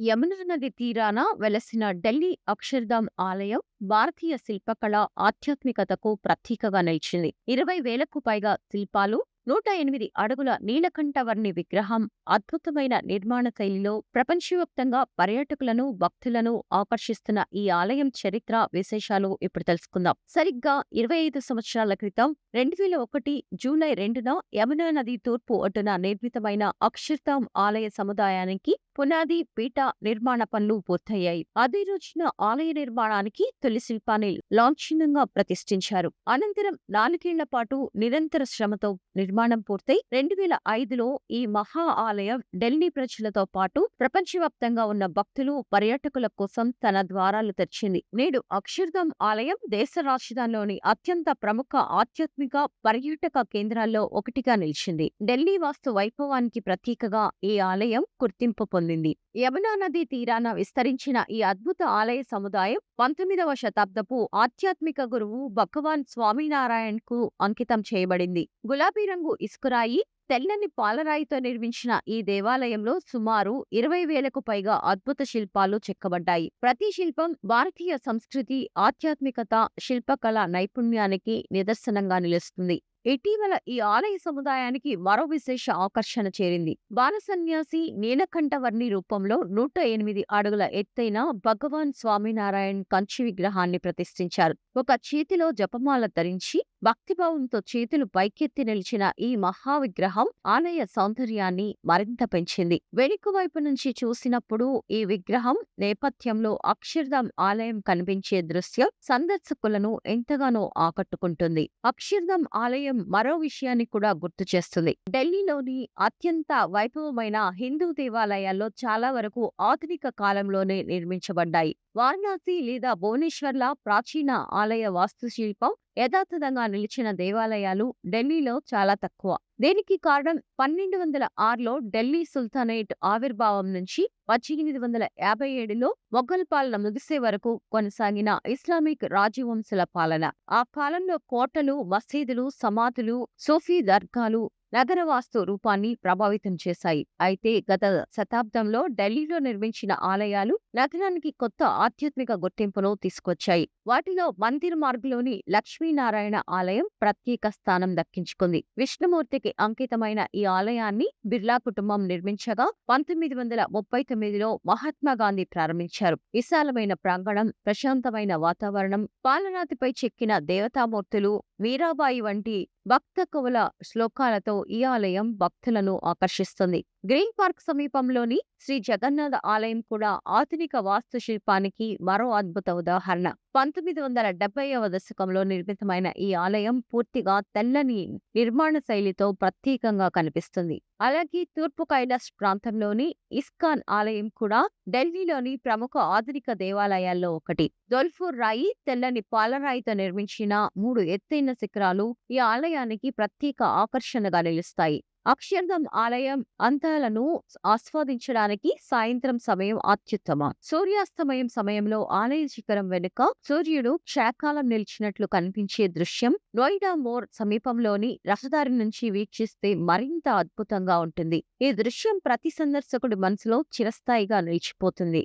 యమునా నది తీరాన వెలసిన ఢిల్లీ అక్షర్ధామ్ ఆలయం భారతీయ శిల్పకళ ఆధ్యాత్మికతకు ప్రతీకగా నిలిచింది. 20,000కు పైగా శిల్పాలు, 108 అడుగుల నీలకంఠవర్ణి విగ్రహం, అద్భుతమైన నిర్మాణ శైలిలో ప్రపంచవ్యాప్తంగా పర్యాటకులను, భక్తులను ఆకర్షిస్తున్న ఈ ఆలయం చరిత్ర, విశేషాలు ఇప్పుడు తెలుసుకుందాం. సరిగ్గా 25 సంవత్సరాల క్రితం 2001 జూలై 2న యమునా నది తూర్పు ఒడ్డున నిర్మితమైన అక్షర్ధామ్ ఆలయ సముదాయానికి పునాది, పీట నిర్మాణ పనులు పూర్తయ్యాయి. అదే రోజున ఆలయ నిర్మాణానికి తొలి శిల్పాన్ని లాంఛనంగా ప్రతిష్ఠించారు. అనంతరం 4 ఏళ్ల పాటు నిరంతర శ్రమతో నిర్మాణం పూర్తయి 2005లో ఈ మహా ఆలయం ఢిల్లీ ప్రజలతో పాటు ప్రపంచవ్యాప్తంగా ఉన్న భక్తులు, పర్యాటకుల కోసం తన ద్వారాలు తెరిచింది. నేడు అక్షర్ధామ్ ఆలయం దేశ రాజధానిలోని అత్యంత ప్రముఖ ఆధ్యాత్మిక పర్యాటక కేంద్రాల్లో ఒకటిగా నిలిచింది. ఢిల్లీ వాస్తు వైభవానికి ప్రతీకగా ఈ ఆలయం గుర్తింపు పొందింది. యమునా నదీ తీరాన విస్తరించిన ఈ అద్భుత ఆలయ సముదాయం 19వ శతాబ్దపు ఆధ్యాత్మిక గురువు భగవాన్ స్వామినారాయణ్కు అంకితం చేయబడింది. గులాబీ రంగు ఇసుకరాయి, తెల్లని పాలరాయితో నిర్మించిన ఈ దేవాలయంలో సుమారు 20,000కు పైగా అద్భుత శిల్పాలు చెక్కబడ్డాయి. ప్రతి శిల్పం భారతీయ సంస్కృతి, ఆధ్యాత్మికత, శిల్పకళ నైపుణ్యానికి నిదర్శనంగా నిలుస్తుంది. ఇటీవల ఈ ఆలయ సముదాయానికి మరో విశేష ఆకర్షణ చేరింది. బాలసన్యాసి నీలకంఠవర్ణి రూపంలో 108 అడుగుల ఎత్తైన భగవాన్ స్వామినారాయణ్ కంచి విగ్రహాన్ని ప్రతిష్ఠించారు. ఒక చేతిలో జపమాల ధరించి భక్తిభావంతో చేతులు పైకెత్తి నిలిచిన ఈ మహా విగ్రహం ఆలయ సౌందర్యాన్ని మరింత పెంచింది. వెనుక వైపు నుంచి చూసినప్పుడు ఈ విగ్రహం నేపథ్యంలో అక్షర్ధామ్ ఆలయం కనిపించే దృశ్యం సందర్శకులను ఎంతగానో ఆకట్టుకుంటుంది. అక్షర్ధామ్ ఆలయం మరో విషయాన్ని కూడా గుర్తు చేస్తుంది. ఢిల్లీలోని అత్యంత వైభవమైన హిందూ దేవాలయాల్లో చాలా వరకు ఆధునిక కాలంలోనే నిర్మించబడ్డాయి. వారణాసి లేదా భువనేశ్వర్ల ప్రాచీన ఆలయ వాస్తుశిల్పం యథాతథంగా నిలిచిన దేవాలయాలు ఢిల్లీలో చాలా తక్కువ. దీనికి కారణం 1206లో ఢిల్లీ సుల్తానేట్ ఆవిర్భావం నుంచి 1857లో మొఘల్ పాలన ముగిసే వరకు కొనసాగిన ఇస్లామిక్ రాజవంశుల పాలన. ఆ కాలంలో కోటలు, మసీదులు, సమాధులు, సూఫీ దర్గాలు నగర వాస్తు రూపాన్ని ప్రభావితం చేశాయి. అయితే గత శతాబ్దంలో ఢిల్లీలో నిర్మించిన ఆలయాలు నగరానికి కొత్త ఆధ్యాత్మిక గుర్తింపును తీసుకొచ్చాయి. వాటిలో మందిర్ మార్గ్లోని లక్ష్మీనారాయణ ఆలయం ప్రత్యేక స్థానం దక్కించుకుంది. విష్ణుమూర్తికి అంకితమైన ఈ ఆలయాన్ని బిర్లా కుటుంబం నిర్మించగా 1939లో మహాత్మా గాంధీ ప్రారంభించారు. విశాలమైన ప్రాంగణం, ప్రశాంతమైన వాతావరణం, పాలరాతిపై చెక్కిన దేవతామూర్తులు, మీరాబాయి వంటి భక్త కవుల శ్లోకాలతో ఈ ఆలయం భక్తులను ఆకర్షిస్తుంది. గ్రీన్ పార్క్ సమీపంలోని శ్రీ జగన్నాథ ఆలయం కూడా ఆధునిక వాస్తుశిల్పానికి మరో అద్భుత ఉదాహరణ. 1970వ దశకంలో నిర్మితమైన ఈ ఆలయం పూర్తిగా తెల్లని నిర్మాణ శైలితో ప్రత్యేకంగా కనిపిస్తుంది. అలాగే తూర్పు కైలాస్ ప్రాంతంలోని ఇస్కాన్ ఆలయం కూడా ఢిల్లీలోని ప్రముఖ ఆధునిక దేవాలయాల్లో ఒకటి. దొల్ఫూర్ రాయి, తెల్లని పాలరాయితో నిర్మించిన 3 ఎత్తైన శిఖరాలు ఈ ఆలయానికి ప్రత్యేక ఆకర్షణగా నిలుస్తాయి. అక్షర్ధామ్ ఆలయం అందాలను ఆస్వాదించడానికి సాయంత్రం సమయం అత్యుత్తమం. సూర్యాస్తమయం సమయంలో ఆలయ శిఖరం వెనుక సూర్యుడు క్షేకాలం నిలిచినట్లు కనిపించే దృశ్యం నోయిడా మోర్ సమీపంలోని రహదారి నుంచి వీక్షిస్తే మరింత అద్భుతంగా ఉంటుంది. ఈ దృశ్యం ప్రతి సందర్శకుడి మనసులో చిరస్థాయిగా నిలిచిపోతుంది.